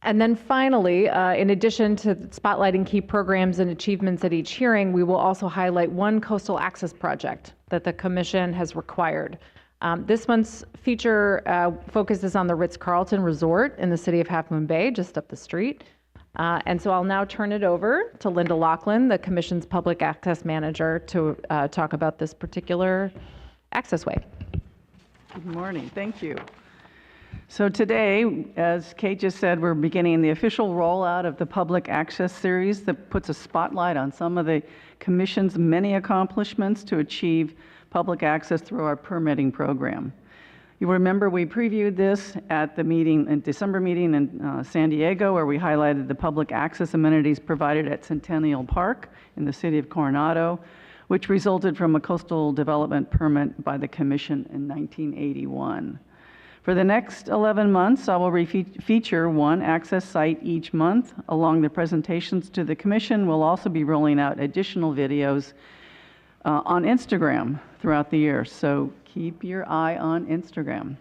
And then finally, in addition to spotlighting key programs and achievements at each hearing, we will also highlight one coastal access project that the Commission has required. This month's feature focuses on the Ritz-Carlton Resort in the city of Half Moon Bay, just up the street. And so I'll now turn it over to Linda Locklin, the Commission's Public Access Manager, to talk about this particular accessway. Good morning. Thank you. So today, as Kate just said, we're beginning the official rollout of the Public Access Series that puts a spotlight on some of the Commission's many accomplishments to achieve public access through our permitting program. You remember we previewed this at the meeting, in December meeting in San Diego, where we highlighted the public access amenities provided at Centennial Park in the city of Coronado, which resulted from a coastal development permit by the Commission in 1981. For the next 11 months, I will feature one access site each month. Along the presentations to the Commission, we'll also be rolling out additional videos on Instagram throughout the year, so keep your eye on Instagram.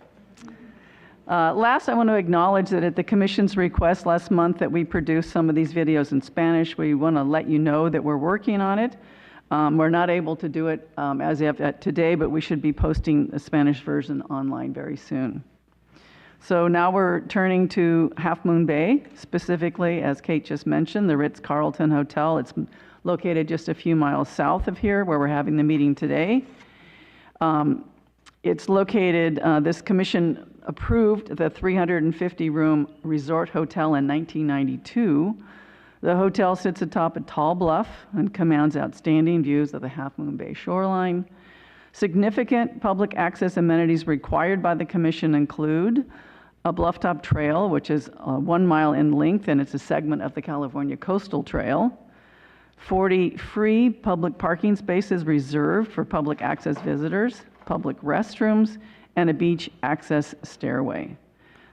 Last, I want to acknowledge that at the Commission's request last month that we produced some of these videos in Spanish. We want to let you know that we're working on it. We're not able to do it as of today, but we should be posting the Spanish version online very soon. So now we're turning to Half Moon Bay, specifically, as Kate just mentioned, the Ritz-Carlton Hotel. It's located just a few miles south of here, where we're having the meeting today. It's located, this Commission approved the 350-room resort hotel in 1992. The hotel sits atop a tall bluff and commands outstanding views of the Half Moon Bay shoreline. Significant public access amenities required by the Commission include a blufftop trail, which is 1 mile in length, and it's a segment of the California Coastal Trail. 40 free public parking spaces reserved for public access visitors, public restrooms, and a beach access stairway.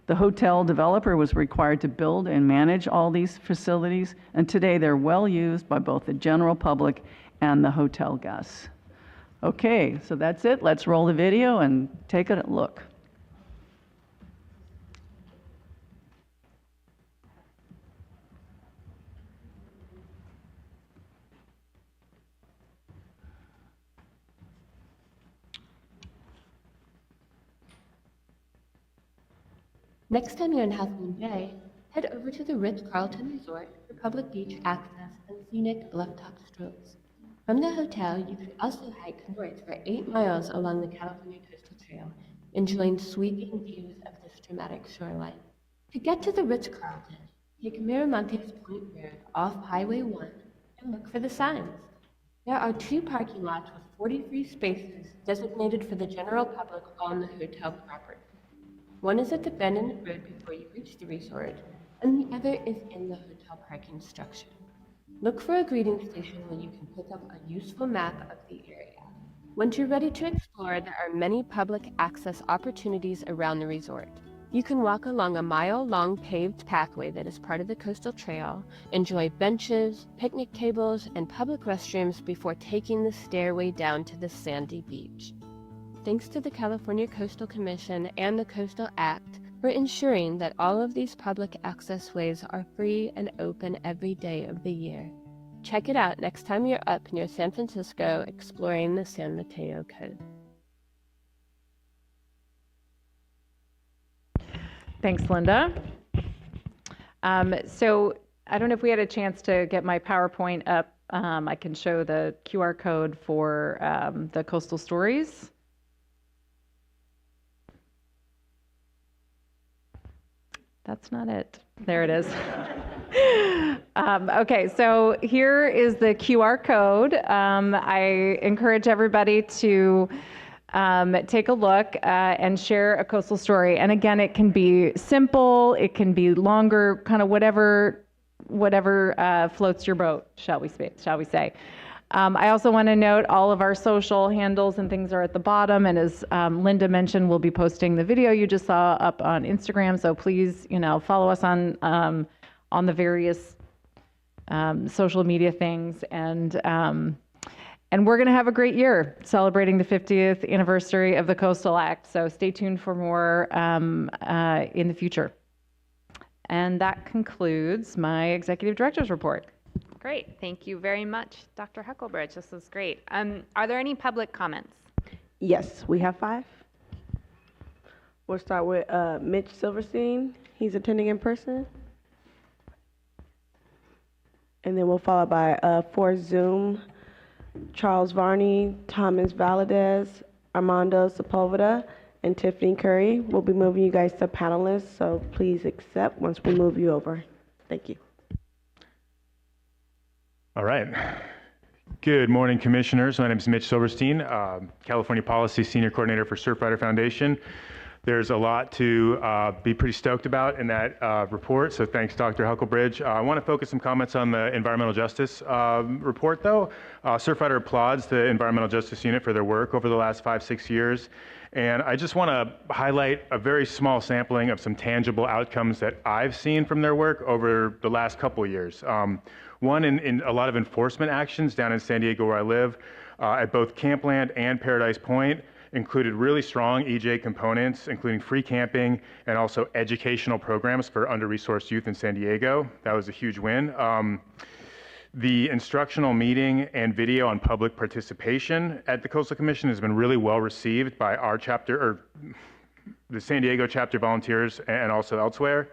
The hotel developer was required to build and manage all these facilities, and today they're well used by both the general public and the hotel guests. Okay, so that's it. Let's roll the video and take a look. Next time you're in Half Moon Bay, head over to the Ritz-Carlton Resort for public beach access and scenic blufftop strolls. From the hotel, you could also hike north for 8 miles along the California Coastal Trail, enjoying sweeping views of this dramatic shoreline. To get to the Ritz-Carlton, take Miramontes Point Road off Highway 1 and look for the signs. There are 2 parking lots with 40 free spaces designated for the general public on the hotel property. One is at the bend in the road before you reach the resort, and the other is in the hotel parking structure. Look for a greeting station where you can pick up a useful map of the area. Once you're ready to explore, there are many public access opportunities around the resort. You can walk along a mile-long paved pathway that is part of the coastal trail, enjoy benches, picnic tables, and public restrooms before taking the stairway down to the sandy beach. Thanks to the California Coastal Commission and the Coastal Act for ensuring that all of these public access ways are free and open every day of the year. Check it out next time you're up near San Francisco exploring the San Mateo Coast. Thanks, Linda. So I don't know if we had a chance to get my PowerPoint up. I can show the QR code for the coastal stories. That's not it. There it is. Okay, so here is the QR code. I encourage everybody to take a look and share a coastal story. And again, it can be simple, it can be longer, kind of whatever floats your boat, shall we say. I also want to note all of our social handles and things are at the bottom, and as Linda mentioned, we'll be posting the video you just saw up on Instagram, so please, follow us on the various social media things, and we're going to have a great year celebrating the 50th anniversary of the Coastal Act, so stay tuned for more in the future. And that concludes my executive director's report. Great. Thank you very much, Dr. Huckelbridge. This was great. Are there any public comments? Yes, we have 5. We'll start with Mitch Silverstein. He's attending in person. And then we'll follow by for Zoom, Charles Varney, Thomas Valadez, Armando Sepulveda, and Tiffany Curry. We'll be moving you guys to panelists, so please accept once we move you over. Thank you. All right. Good morning, commissioners. My name is Mitch Silverstein, California Policy Senior Coordinator for Surfrider Foundation. There's a lot to be pretty stoked about in that report, so thanks, Dr. Huckelbridge. I want to focus some comments on the environmental justice report, though. Surfrider applauds the Environmental Justice Unit for their work over the last 5-6 years, and I just want to highlight a very small sampling of some tangible outcomes that I've seen from their work over the last couple of years. One, in a lot of enforcement actions down in San Diego where I live, at both Campland and Paradise Point, included really strong EJ components, including free camping and also educational programs for under-resourced youth in San Diego. That was a huge win. The instructional meeting and video on public participation at the Coastal Commission has been really well received by our chapter, or the San Diego chapter volunteers and also elsewhere.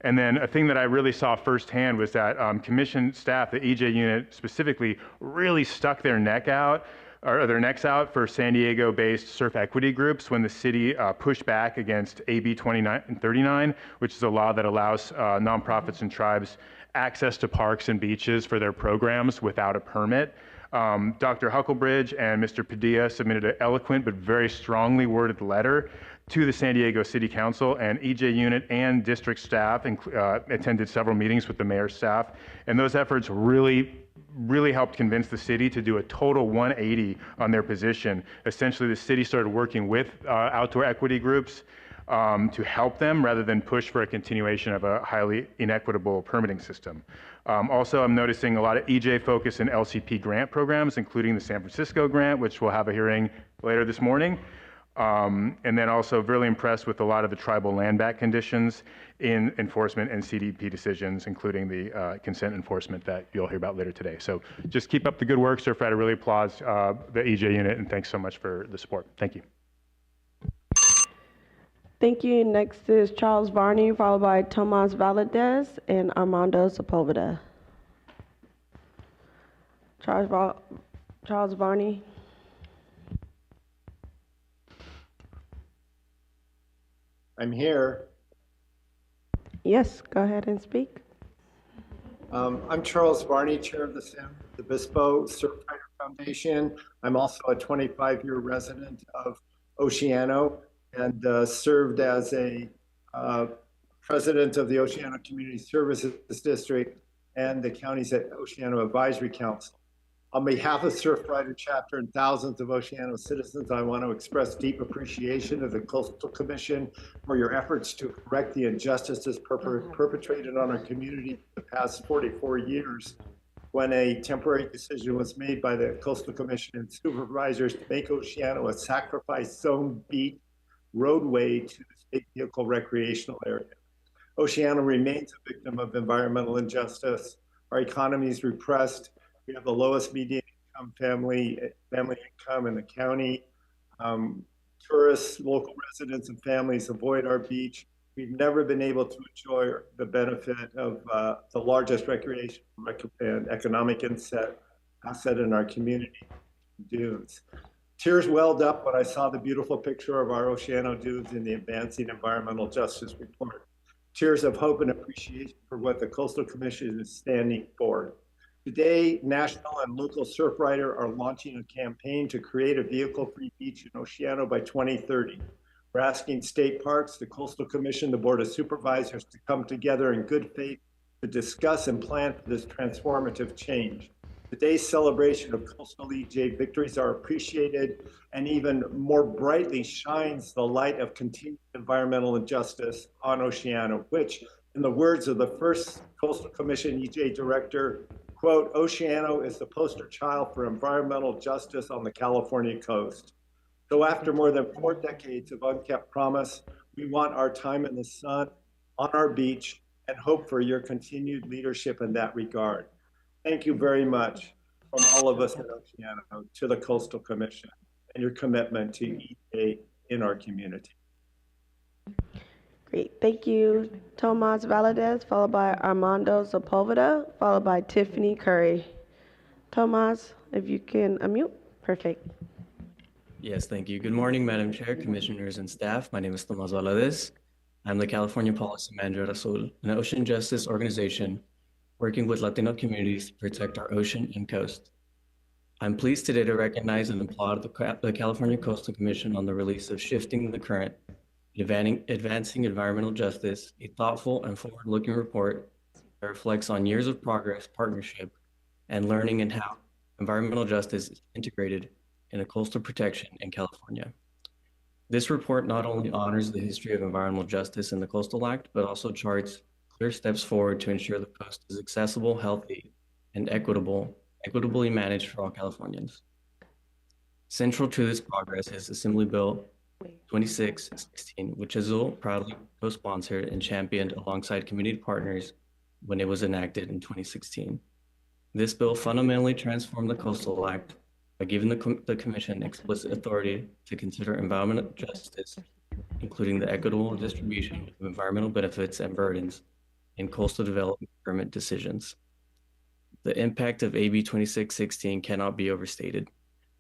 And then a thing that I really saw firsthand was that commission staff, the EJ unit specifically, really stuck their necks out for San Diego-based surf equity groups when the city pushed back against AB 2939, which is a law that allows nonprofits and tribes access to parks and beaches for their programs without a permit. Dr. Huckelbridge and Mr. Padilla submitted an eloquent but very strongly worded letter to the San Diego City Council, and EJ unit and district staff attended several meetings with the mayor's staff, and those efforts really helped convince the city to do a total 180 on their position. Essentially, the city started working with outdoor equity groups to help them rather than push for a continuation of a highly inequitable permitting system. Also, I'm noticing a lot of EJ focus in LCP grant programs, including the San Francisco grant, which we'll have a hearing later this morning. And then also really impressed with a lot of the tribal land back conditions in enforcement and CDP decisions, including the consent enforcement that you'll hear about later today. So just keep up the good work. Surfrider really applauds the EJ unit, and thanks so much for the support. Thank you. Thank you. Next is Charles Varney, followed by Tomas Valadez and Armando Sepulveda. Charles Varney. I'm here. Yes, go ahead and speak. I'm Charles Varney, chair of the San Obispo Surfrider Foundation. I'm also a 25-year resident of Oceano and served as a president of the Oceano Community Services District and the county's Oceano Advisory Council. On behalf of Surfrider Chapter and thousands of Oceano citizens, I want to express deep appreciation of the Coastal Commission for your efforts to correct the injustices perpetrated on our community the past 44 years, when a temporary decision was made by the Coastal Commission and supervisors to make Oceano a sacrifice zone beach roadway to the state vehicle recreational area. Oceano remains a victim of environmental injustice. Our economy is repressed. We have the lowest median income family income in the county. Tourists, local residents, and families avoid our beach. We've never been able to enjoy the benefit of the largest recreation and economic asset in our community, dunes. Tears welled up when I saw the beautiful picture of our Oceano dunes in the Advancing Environmental Justice Report. Tears of hope and appreciation for what the Coastal Commission is standing for. Today, national and local Surfrider are launching a campaign to create a vehicle-free beach in Oceano by 2030. We're asking state parks, the Coastal Commission, the Board of Supervisors to come together in good faith to discuss and plan for this transformative change. Today's celebration of coastal EJ victories are appreciated and even more brightly shines the light of continued environmental injustice on Oceano, which, in the words of the first Coastal Commission EJ director, quote, Oceano is the poster child for environmental justice on the California coast. So after more than 4 decades of unkept promise, we want our time in the sun, on our beach, and hope for your continued leadership in that regard. Thank you very much from all of us at Oceano to the Coastal Commission and your commitment to EA in our community. Great. Thank you, Tomas Valadez, followed by Armando Sepulveda, followed by Tiffany Curry. Tomas, if you can unmute. Perfect. Yes, thank you. Good morning, Madam Chair, Commissioners, and staff. My name is Tomas Valadez. I'm the California Policy Manager at Azul, an ocean justice organization working with Latino communities to protect our ocean and coast. I'm pleased today to recognize and applaud the California Coastal Commission on the release of Shifting the Current, Advancing Environmental Justice, a thoughtful and forward-looking report that reflects on years of progress, partnership, and learning in how environmental justice is integrated in a coastal protection in California. This report not only honors the history of environmental justice in the Coastal Act, but also charts clear steps forward to ensure the coast is accessible, healthy, and equitably managed for all Californians. Central to this progress is Assembly Bill 2616, which Azul proudly co-sponsored and championed alongside community partners when it was enacted in 2016. This bill fundamentally transformed the Coastal Act by giving the Commission explicit authority to consider environmental justice, including the equitable distribution of environmental benefits and burdens in coastal development permit decisions. The impact of AB 2616 cannot be overstated.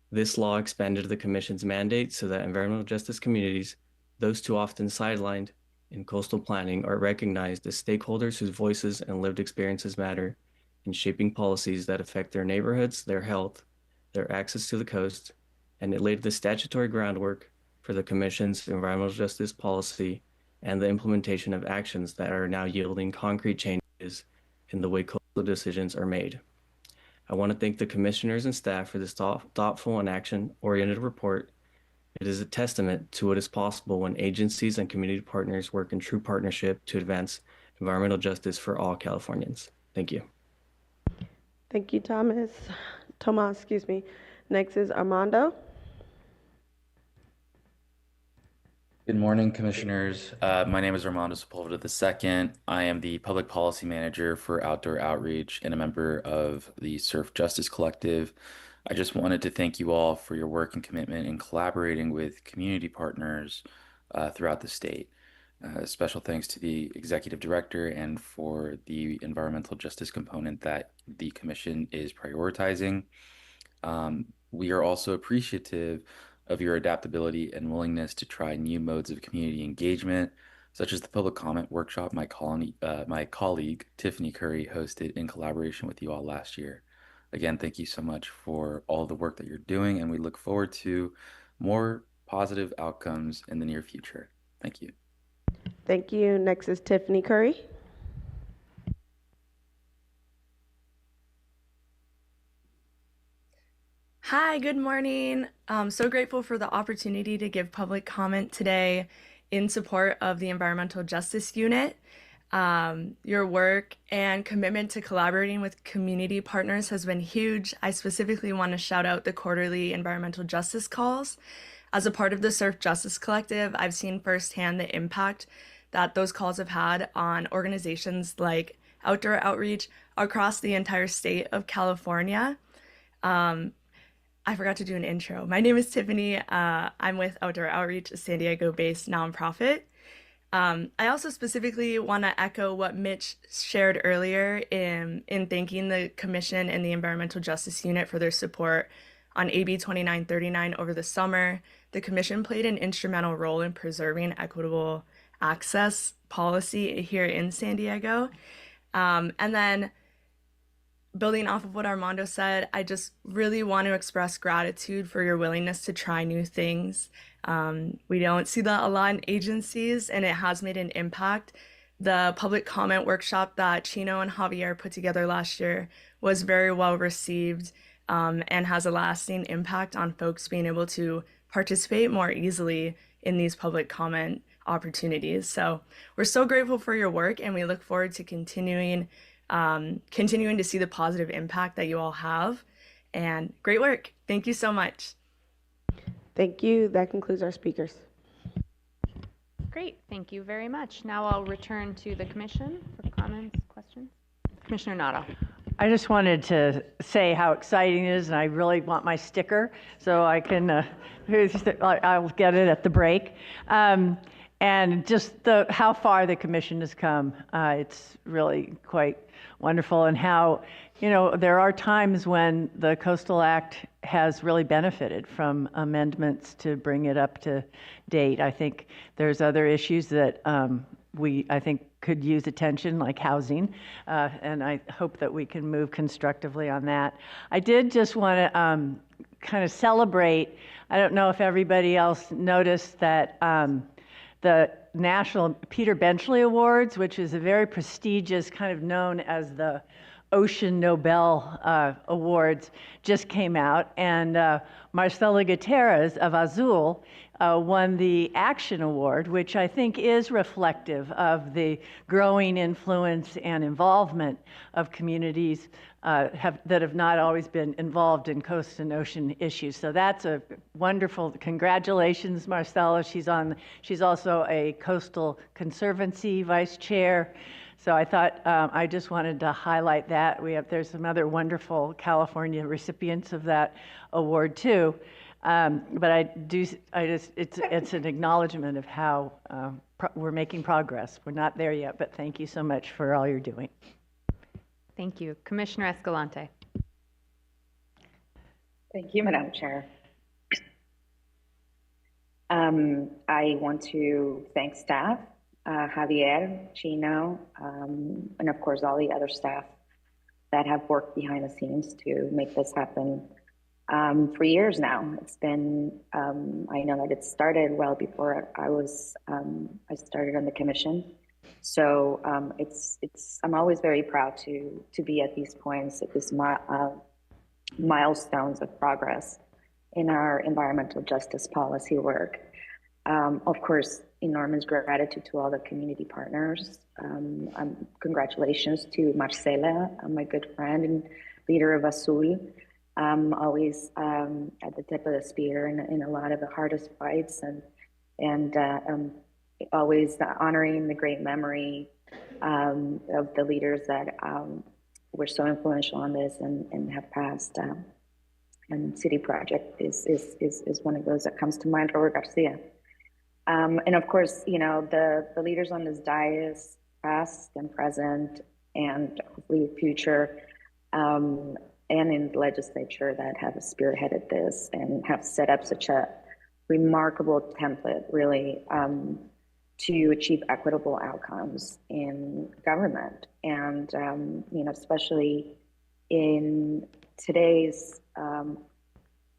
This law expanded the Commission's mandate so that environmental justice communities, those too often sidelined in coastal planning, are recognized as stakeholders whose voices and lived experiences matter in shaping policies that affect their neighborhoods, their health, their access to the coast, and it laid the statutory groundwork for the Commission's environmental justice policy and the implementation of actions that are now yielding concrete changes in the way coastal decisions are made. I want to thank the commissioners and staff for this thoughtful and action-oriented report. It is a testament to what is possible when agencies and community partners work in true partnership to advance environmental justice for all Californians. Thank you. Thank you, Tomas. Next is Armando. Good morning, Commissioners. My name is Armando Sepulveda II. I am the Public Policy Manager for Outdoor Outreach and a member of the Surf Justice Collective. I just wanted to thank you all for your work and commitment in collaborating with community partners throughout the state. Special thanks to the Executive Director and for the environmental justice component that the Commission is prioritizing. We are also appreciative of your adaptability and willingness to try new modes of community engagement, such as the public comment workshop my colleague Tiffany Curry hosted in collaboration with you all last year. Again, thank you so much for all the work that you're doing, and we look forward to more positive outcomes in the near future. Thank you. Thank you. Next is Tiffany Curry. Hi, good morning. I'm so grateful for the opportunity to give public comment today in support of the Environmental Justice Unit. Your work and commitment to collaborating with community partners has been huge. I specifically want to shout out the quarterly environmental justice calls. As a part of the Surf Justice Collective, I've seen firsthand the impact that those calls have had on organizations like Outdoor Outreach across the entire state of California. I forgot to do an intro. My name is Tiffany. I'm with Outdoor Outreach, a San Diego-based nonprofit. I also specifically want to echo what Mitch shared earlier in thanking the Commission and the Environmental Justice Unit for their support on AB 2939 over the summer. The Commission played an instrumental role in preserving equitable access policy here in San Diego. And then building off of what Armando said, I just really want to express gratitude for your willingness to try new things. We don't see that a lot in agencies, and it has made an impact. The public comment workshop that Chino and Javier put together last year was very well received and has a lasting impact on folks being able to participate more easily in these public comment opportunities. So we're so grateful for your work, and we look forward to continuing to see the positive impact that you all have. And great work. Thank you so much. Thank you. That concludes our speakers. Great, thank you very much. Now I'll return to the Commission for comments, questions? Commissioner Noto. I just wanted to say how exciting it is, and I really want my sticker, so I can, I'll get it at the break. And just how far the commission has come, it's really quite wonderful, and how, there are times when the Coastal Act has really benefited from amendments to bring it up to date. I think there's other issues that I think could use attention, like housing, and I hope that we can move constructively on that. I did just want to kind of celebrate, I don't know if everybody else noticed that the National Peter Benchley Awards, which is a very prestigious, kind of known as the Ocean Nobel Awards, just came out, and Marcela Gutierrez of Azul won the Action Award, which I think is reflective of the growing influence and involvement of communities that have not always been involved in coast and ocean issues. So that's a wonderful, congratulations, Marcela. She's also a Coastal Conservancy Vice Chair. So I thought I just wanted to highlight that. There's some other wonderful California recipients of that award too. But it's an acknowledgement of how we're making progress. We're not there yet, but thank you so much for all you're doing. Thank you. Commissioner Escalante. Thank you, Madam Chair. I want to thank staff, Javier, Chino, and of course all the other staff that have worked behind the scenes to make this happen for years now. It's been, I know that it started well before I started on the commission. So I'm always very proud to be at these points, at this milestones of progress in our environmental justice policy work. Of course, enormous gratitude to all the community partners. Congratulations to Marcela, my good friend and leader of Azul. Always at the tip of the spear in a lot of the hardest fights, and always honoring the great memory of the leaders that were so influential on this and have passed. And City Project is one of those that comes to mind, Robert Garcia. And of course, the leaders on this dais, past and present, and hopefully future, and in the legislature that have spearheaded this and have set up such a remarkable template, really, to achieve equitable outcomes in government. And, especially in today's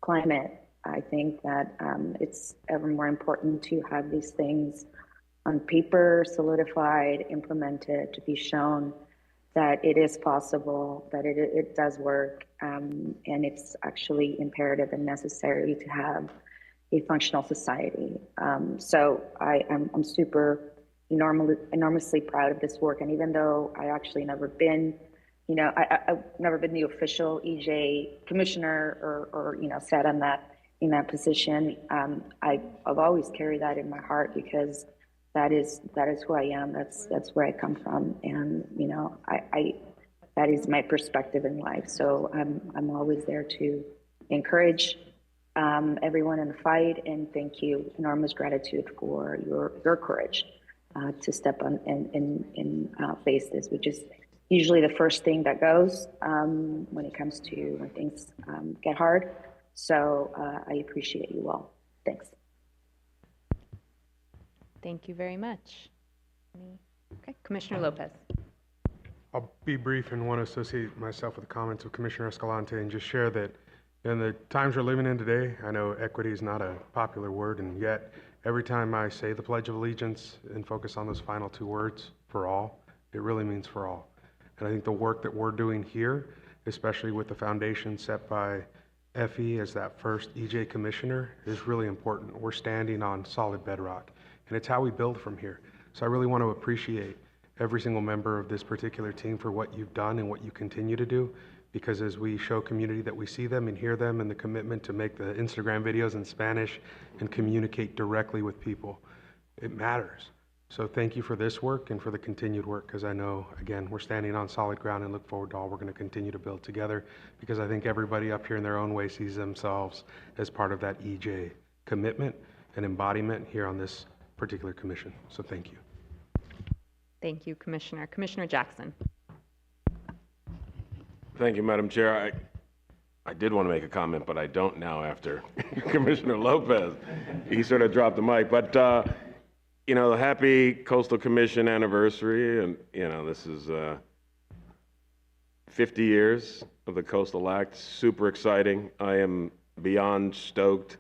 climate, I think that it's ever more important to have these things on paper, solidified, implemented, to be shown that it is possible, that it does work, and it's actually imperative and necessary to have a functional society. So I'm super enormously proud of this work. And even though I actually never been, I've never been the official EJ commissioner or sat on that in that position, I've always carried that in my heart, because that is who I am. That's where I come from, and that is my perspective in life. So I'm always there to encourage everyone in the fight, and thank you, enormous gratitude for your courage to step on and face this, which is usually the first thing that goes when it comes to when things get hard. So I appreciate you all. Thanks. Thank you very much. Okay, Commissioner Lopez. I'll be brief and want to associate myself with the comments of Commissioner Escalante and just share that in the times we're living in today, I know equity is not a popular word, and yet every time I say the Pledge of Allegiance and focus on those final two words, for all, it really means for all. And I think the work that we're doing here, especially with the foundation set by Effie as that first EJ commissioner, is really important. We're standing on solid bedrock, and it's how we build from here. So I really want to appreciate every single member of this particular team for what you've done and what you continue to do, because as we show community that we see them and hear them, and the commitment to make the Instagram videos in Spanish and communicate directly with people, it matters. So thank you for this work and for the continued work, because I know, again, we're standing on solid ground and look forward to all we're going to continue to build together, because I think everybody up here in their own way sees themselves as part of that EJ commitment and embodiment here on this particular commission. So thank you. Thank you, Commissioner. Commissioner Jackson. Thank you, Madam Chair. I did want to make a comment, but I don't now after Commissioner Lopez. He sort of dropped the mic. But, you know, the happy Coastal Commission anniversary, and, you know, this is 50 years of the Coastal Act. Super exciting. I am beyond stoked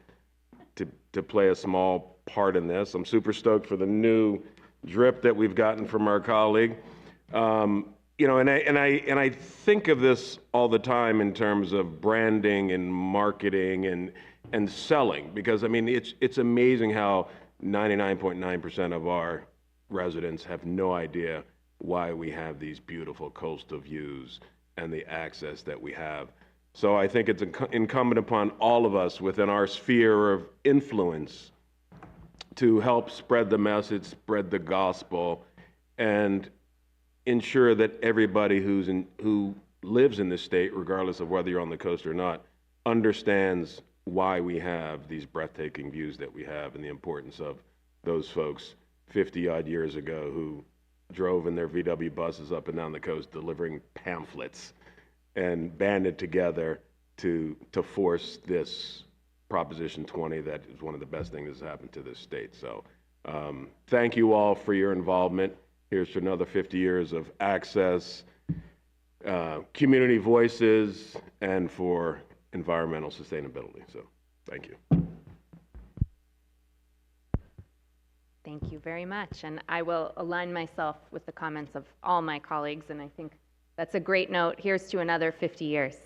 to play a small part in this. I'm super stoked for the new drip that we've gotten from our colleague. You know, and I think of this all the time in terms of branding and marketing and selling, because I mean it's amazing how 99.9% of our residents have no idea why we have these beautiful coastal views and the access that we have. So I think it's incumbent upon all of us within our sphere of influence to help spread the message, spread the gospel, and ensure that everybody who lives in this state, regardless of whether you're on the coast or not, understands why we have these breathtaking views that we have and the importance of those folks 50-odd years ago who drove in their VW buses up and down the coast delivering pamphlets and banded together to force this Proposition 20 that is one of the best things that's happened to this state. So thank you all for your involvement. Here's to another 50 years of access, community voices, and for environmental sustainability. So thank you. Thank you very much. And I will align myself with the comments of all my colleagues, and I think that's a great note. Here's to another 50 years.